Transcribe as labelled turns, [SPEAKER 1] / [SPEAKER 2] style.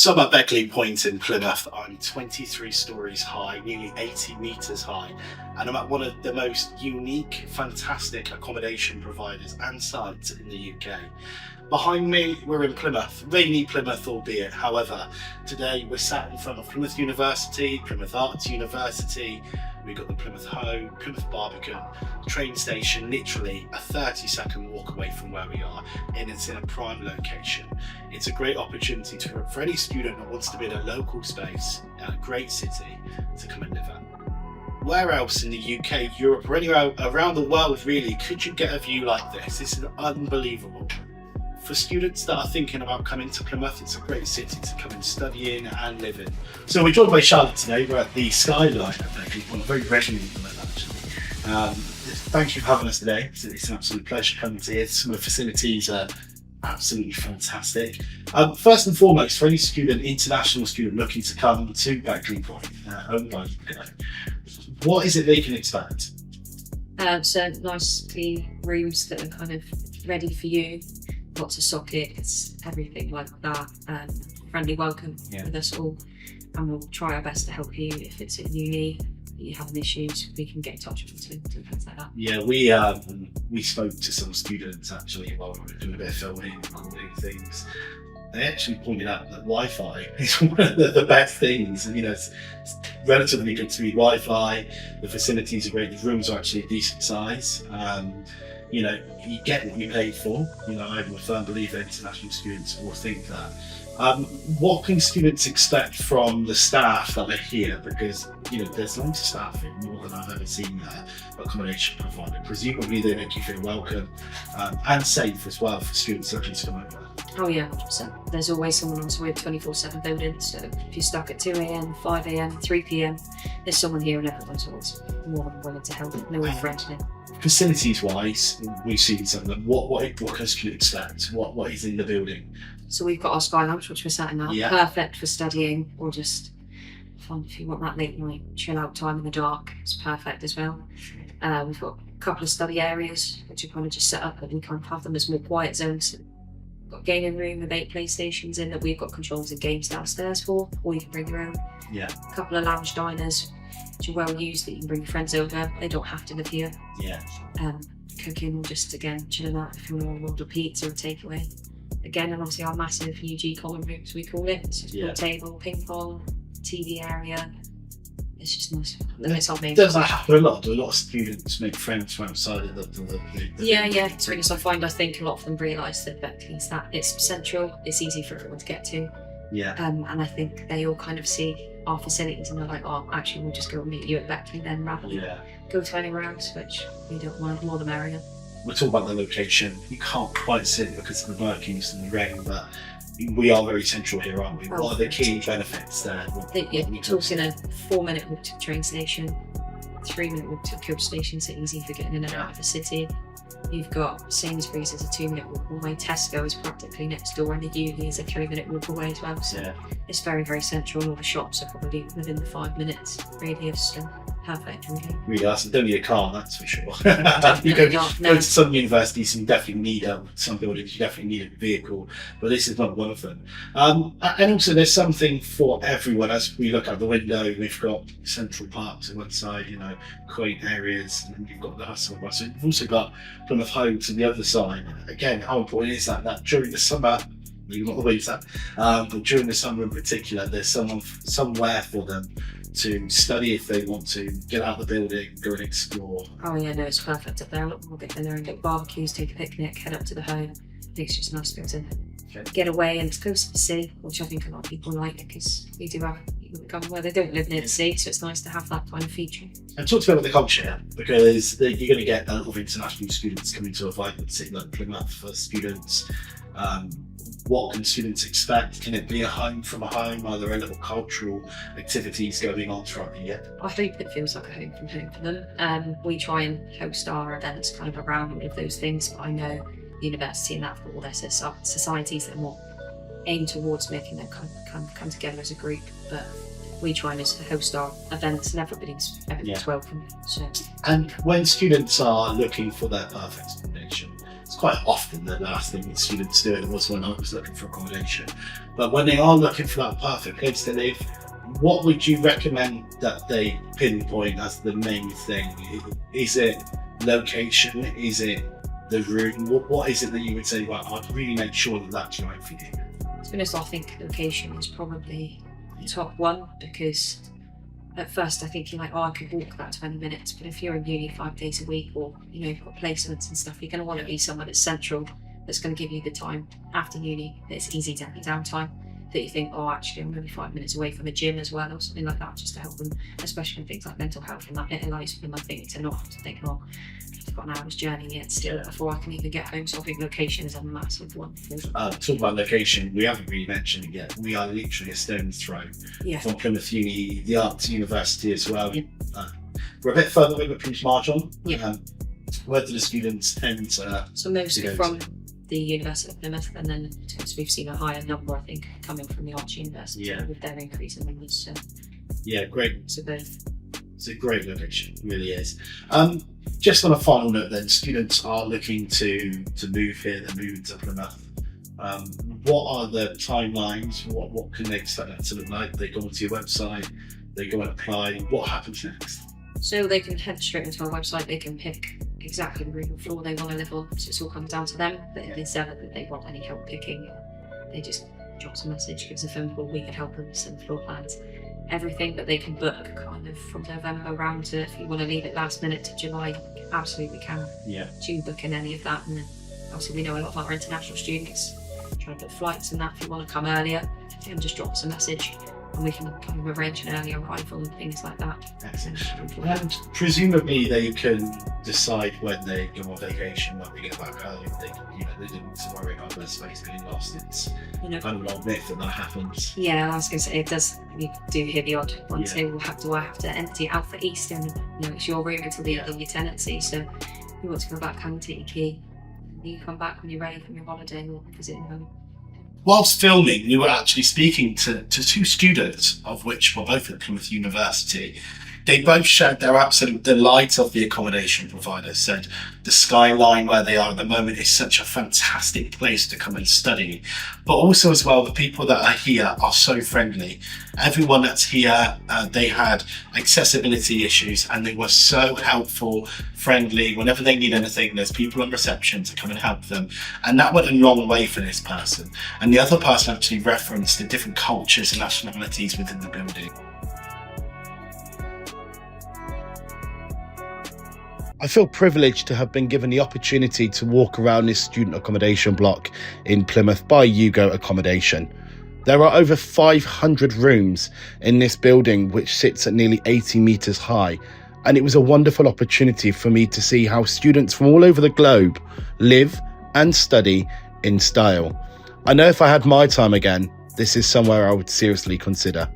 [SPEAKER 1] So I'm at Beckley Point in Plymouth. I'm 23 stories high, nearly 80 metres high, and I'm at one of the most unique, fantastic accommodation providers and sites in the UK. Behind me, we're in Plymouth, rainy Plymouth albeit. However, today we're sat in front of Plymouth University, Plymouth Arts University. We've got the Plymouth Home, Plymouth Barbican, train station, literally a 30-second walk away from where we are, and it's in a prime location. It's a great opportunity for any student that wants to be in a local space, in a great city, to come and live at. Where else in the UK, Europe, or anywhere around the world really could you get a view like this? This is unbelievable. For students that are thinking about coming to Plymouth, it's a great city to come and study in and live in. So we're joined by Charlotte today. We're at the Skyline at Beckley Point, very regularly actually. Thank you for having us today. It's an absolute pleasure coming to here. Some of the facilities are absolutely fantastic. First and foremost, for any student, international student looking to come to Beckley Point, owned by UniAcco, what is it they can expect?
[SPEAKER 2] So nice clean rooms that are kind of ready for you. Lots of sockets, everything like that. Friendly welcome with us all, and we'll try our best to help you if it's at uni. You have issues, we can get in touch with you to things like that. Yeah,
[SPEAKER 1] we spoke to some students actually while we were doing a bit of filming and recording things. They actually pointed out that Wi-Fi is one of the best things, and it's relatively good speed Wi-Fi. The facilities are great. The rooms are actually a decent size. You get what you paid for. I'm a firm believer international students will think that. What can students expect from the staff that are here? Because there's loads of staff here, more than I've ever seen accommodation provided. Presumably they make you feel welcome and safe as well for students looking to come over.
[SPEAKER 2] Oh yeah, 100%. There's always someone on site 24/7 building, so if you're stuck at 2 AM, 5 AM, 3 PM, there's someone here and everyone's always more than willing to help. No one threatening.
[SPEAKER 1] Facilities wise, we've seen some of them. What can you expect? What is in the building?
[SPEAKER 2] So we've got our sky lamps, which we're sat in now. Yeah. Perfect for studying or just fun if you want that late night chill out time in the dark. It's perfect as well. We've got a couple of study areas which are kind of just set up, and we kind of have them as more quiet zones. We've got a gaming room with 8 PlayStations in that we've got controls and games downstairs for, or you can bring your own.
[SPEAKER 1] Yeah.
[SPEAKER 2] A couple of lounge diners which are well used that you can bring your friends over. They don't have to live here.
[SPEAKER 1] Yeah.
[SPEAKER 2] Cooking or just again chilling out if you want to order pizza or takeaway. Again, and obviously our massive UG common rooms we call it. It's just a table, ping pong, TV area. It's just nice. It's our main.
[SPEAKER 1] Does that happen a lot? Do a lot of students make friends from outside of the
[SPEAKER 2] Yeah. It's really nice. I think a lot of them realise that Beckley's that it's central, it's easy for everyone to get to.
[SPEAKER 1] Yeah.
[SPEAKER 2] And I think they all kind of see our facilities and they're like, oh, actually we'll just go and meet you at Beckley then rather than go to anywhere else, which we don't want, more the merrier.
[SPEAKER 1] We're talking about the location. You can't quite see it because of the murkiness and the rain, but we are very central here, aren't we? What are the key benefits there?
[SPEAKER 2] You're talking a 4-minute walk to the train station, 3-minute walk to the coach station, so easy for getting in and out of the city. You've got Sainsbury's as a 2-minute walk away, Tesco is practically next door, and the uni is a 3-minute walk away as well. So it's very, very central. All the shops are probably within the 5 minutes radius. So perfect, really.
[SPEAKER 1] Really nice. You don't need a car, that's for sure. You go to some universities and you definitely need some buildings, you definitely need a vehicle, but this is not one of them. And also there's something for everyone. As we look out the window, we've got central parks on one side, quaint areas, and then you've got the hustle and bustle. You've also got Plymouth Home to the other side. Again, how important is that during the summer, you've got the winds that, but during the summer in particular, there's somewhere for them to study if they want to get out of the building, go and explore.
[SPEAKER 2] Oh yeah, no, it's perfect up there. We'll get in there and get barbecues, take a picnic, head up to the home. I think it's just nice to be able to get away, and it's close to the sea, which I think a lot of people like because we do have people that come where they don't live near the sea, so it's nice to have that kind of feature.
[SPEAKER 1] And talk to me about the culture, because you're going to get a lot of international students coming to a vibrant city like Plymouth for students. What can students expect? Can it be a home from a home? Are there any little cultural activities going on throughout the year?
[SPEAKER 2] I hope it feels like a home from home for them. We try and host our events kind of around all of those things, but I know the university and that have got all their societies that are more aimed towards making them come together as a group. But we try and host our events and everybody's welcome. So.
[SPEAKER 1] And when students are looking for their perfect accommodation, it's quite often the last thing that students do. It was when I was looking for accommodation. But when they are looking for that perfect place to live, what would you recommend that they pinpoint as the main thing? Is it location? Is it the room? What is it that you would say, well, I'd really make sure that that's right for you?
[SPEAKER 2] To be honest, I think location is probably the top one, because at first I think you're like, oh, I could walk that 20 minutes. But if you're in uni 5 days a week, or you've got placements and stuff, you're going to want to be somewhere that's central, that's going to give you the time after uni, that it's easy to have downtime, that you think, oh, actually I'm only 5 minutes away from a gym as well, or something like that, just to help them, especially with things like mental health, and that it allows them, I think, to not have to think, oh, I've got an hour's journey yet still before I can even get home. So I think location is a massive one.
[SPEAKER 1] Talk about location, we haven't really mentioned it yet. We are literally a stone's throw from Plymouth Uni, the Arts University as well. We're a bit further away, but Plymouth Margin. Where do the students tend to?
[SPEAKER 2] So mostly from the University of Plymouth, and then we've seen a higher number, I think, coming from the Arts University with their increase in numbers. So
[SPEAKER 1] great.
[SPEAKER 2] So both.
[SPEAKER 1] It's a great location, it really is. Just on a final note then, students are looking to move here, they're moving to Plymouth. What are the timelines? What can they expect that to look like? They go onto your website, they go and apply. What happens next?
[SPEAKER 2] So they can head straight into our website, they can pick exactly the room or floor they want to live on, so it's all comes down to them. But if they say that they want any help picking, they just drop us a message, give us a phone call, we can help them send floor plans, everything. That they can book kind of from November around to, if you want to leave it last minute, to July, absolutely can. To book in any of that. And then obviously we know a lot of our international students try to book flights and that. If you want to come earlier, you can just drop us a message and we can kind of arrange an earlier arrival and things like that.
[SPEAKER 1] Excellent. And presumably they can decide when they go on vacation, when we get back home. They didn't need to worry about their space being lost. It's kind of an old myth that happens.
[SPEAKER 2] Yeah, I was going to say, it does. You do hear the odd one say, do I have to empty out for Easter? And it's your room until the end of your tenancy. So if you want to go back home, take your key. You come back when you're ready from your holiday or visiting home.
[SPEAKER 1] Whilst filming, we were actually speaking to two students, of which were both at Plymouth University. They both shared their absolute delight of the accommodation provider, said the skyline where they are at the moment is such a fantastic place to come and study. But also as well, the people that are here are so friendly. Everyone that's here, they had accessibility issues and they were so helpful, friendly. Whenever they need anything, there's people on reception to come and help them. And that went a long way for this person. And the other person actually referenced the different cultures and nationalities within the building. I feel privileged to have been given the opportunity to walk around this student accommodation block in Plymouth by UniAcco Accommodation. There are over 500 rooms in this building, which sits at nearly 80 metres high, and it was a wonderful opportunity for me to see how students from all over the globe live and study in style. I know if I had my time again, this is somewhere I would seriously consider.